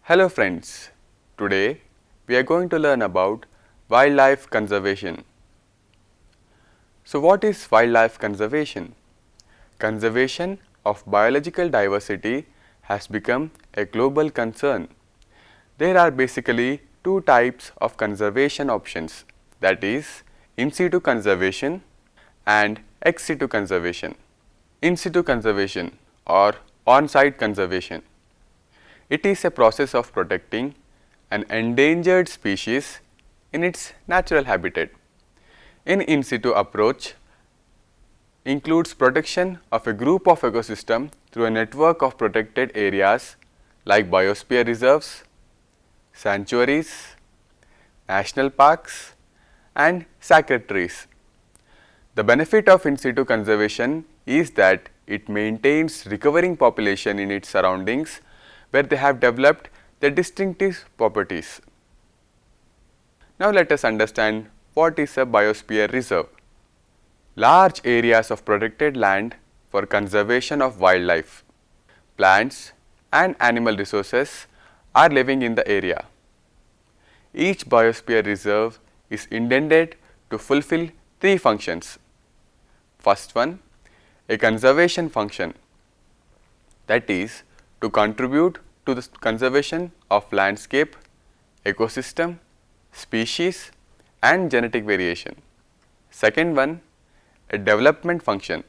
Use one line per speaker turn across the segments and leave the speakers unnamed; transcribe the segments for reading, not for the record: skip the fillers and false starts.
Hello friends, today we are going to learn about wildlife conservation. So what is wildlife conservation? Conservation of biological diversity has become a global concern. There are basically two types of conservation options, that is in situ conservation and ex situ conservation. In situ conservation or on-site conservation. It is a process of protecting an endangered species in its natural habitat. An in situ approach includes protection of a group of ecosystem through a network of protected areas like biosphere reserves, sanctuaries, national parks and sacred trees. The benefit of in situ conservation is that it maintains recovering population in its surroundings where they have developed their distinctive properties. Now let us understand what is a biosphere reserve. Large areas of protected land for conservation of wildlife, plants and animal resources are living in the area. Each biosphere reserve is intended to fulfill three functions. First one, a conservation function, that is to contribute to the conservation of landscape, ecosystem, species and genetic variation. Second one, a development function,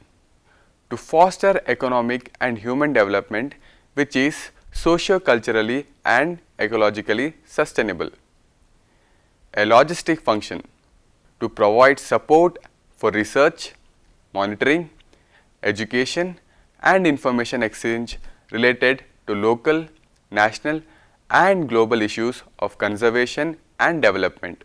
to foster economic and human development which is socio-culturally and ecologically sustainable. A logistic function, to provide support for research, monitoring, education and information exchange related to local, national and global issues of conservation and development.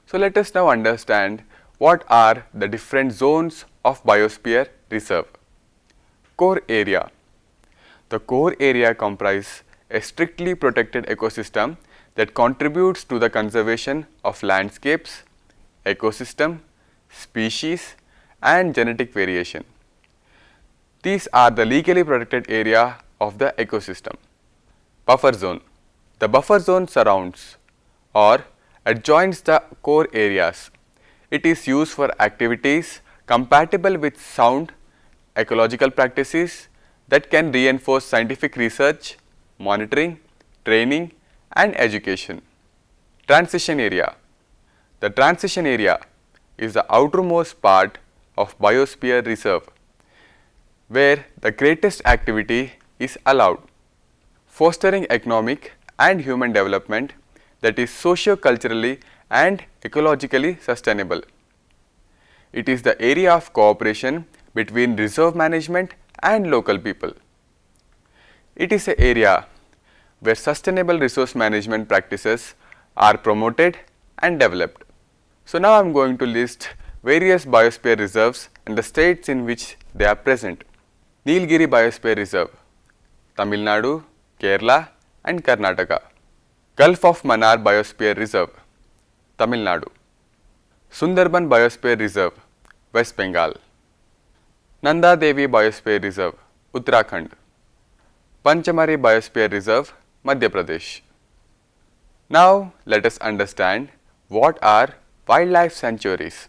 So let us now understand what are the different zones of biosphere reserve. Core area. The core area comprises a strictly protected ecosystem that contributes to the conservation of landscapes, ecosystem, species and genetic variation. These are the legally protected area of the ecosystem. Buffer zone. The buffer zone surrounds or adjoins the core areas. It is used for activities compatible with sound ecological practices that can reinforce scientific research, monitoring, training and education. Transition area. The transition area is the outermost part of biosphere reserve where the greatest activity is allowed, fostering economic and human development that is socio-culturally and ecologically sustainable. It is the area of cooperation between reserve management and local people. It is an area where sustainable resource management practices are promoted and developed. So now I am going to list various biosphere reserves and the states in which they are present. Nilgiri Biosphere Reserve, Tamil Nadu, Kerala and Karnataka. Gulf of Mannar Biosphere Reserve, Tamil Nadu. Sundarban Biosphere Reserve, West Bengal. Nanda Devi Biosphere Reserve, Uttarakhand. Panchamari Biosphere Reserve, Madhya Pradesh. Now let us understand what are wildlife sanctuaries.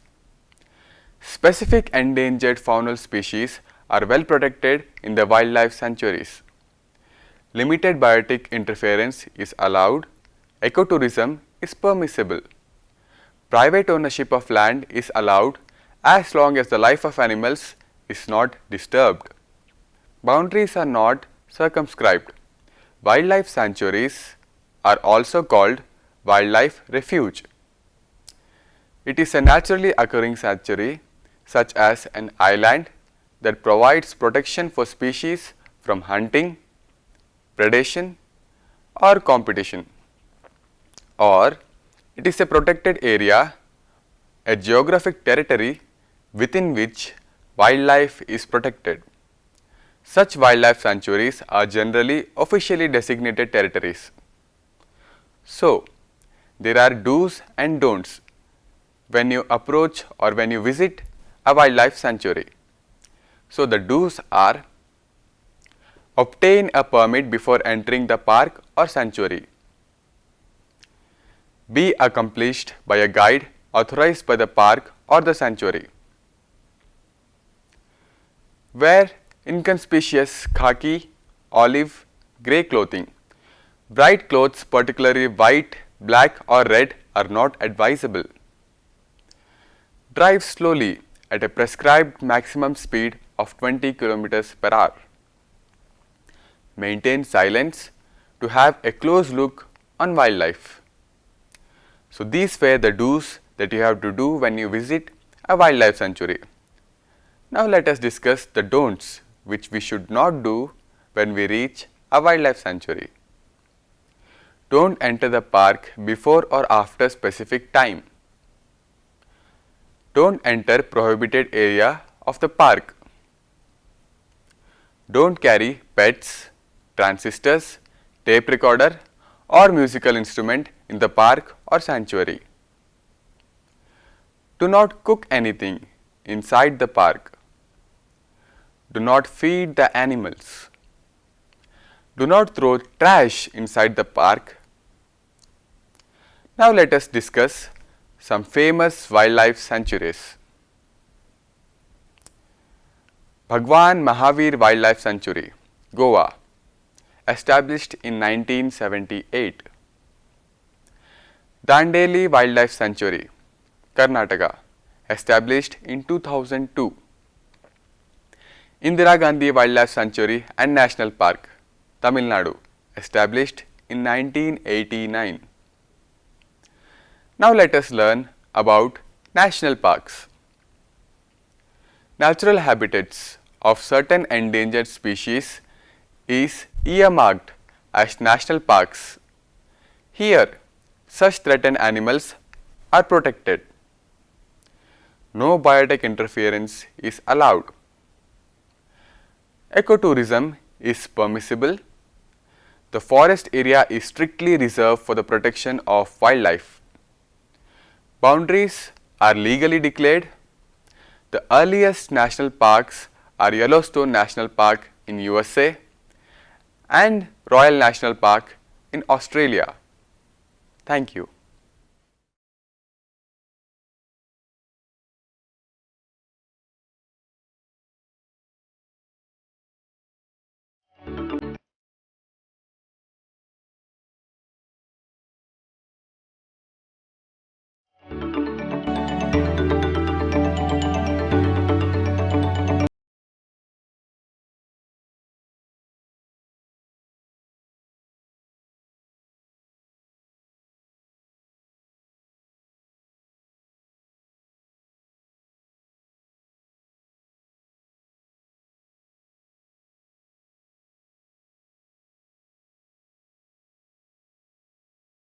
Specific endangered faunal species are well protected in the wildlife sanctuaries. Limited biotic interference is allowed. Ecotourism is permissible. Private ownership of land is allowed as long as the life of animals is not disturbed. Boundaries are not circumscribed. Wildlife sanctuaries are also called wildlife refuge. It is a naturally occurring sanctuary such as an island that provides protection for species from hunting, predation or competition. Or it is a protected area, a geographic territory within which wildlife is protected. Such wildlife sanctuaries are generally officially designated territories. So, there are do's and don'ts when you approach or when you visit a wildlife sanctuary. So, the do's are Obtain a permit before entering the park or sanctuary. Be accompanied by a guide authorized by the park or the sanctuary. Wear inconspicuous khaki, olive, grey clothing. Bright clothes, particularly white, black or red, are not advisable. Drive slowly at a prescribed maximum speed of 20 km per hour. Maintain silence to have a close look on wildlife. So these were the do's that you have to do when you visit a wildlife sanctuary. Now let us discuss the don'ts which we should not do when we reach a wildlife sanctuary. Don't enter the park before or after specific time. Don't enter prohibited area of the park. Don't carry pets, transistors, tape recorder or musical instrument in the park or sanctuary. Do not cook anything inside the park. Do not feed the animals. Do not throw trash inside the park. Now let us discuss some famous wildlife sanctuaries. Bhagwan Mahavir Wildlife Sanctuary, Goa, established in 1978. Dandeli Wildlife Sanctuary, Karnataka, established in 2002. Indira Gandhi Wildlife Sanctuary and National Park, Tamil Nadu, established in 1989. Now let us learn about national parks. Natural habitats of certain endangered species is earmarked as national parks. Here, such threatened animals are protected. No biotech interference is allowed. Ecotourism is permissible. The forest area is strictly reserved for the protection of wildlife. Boundaries are legally declared. The earliest national parks are Yellowstone National Park in USA and Royal National Park in Australia. Thank you.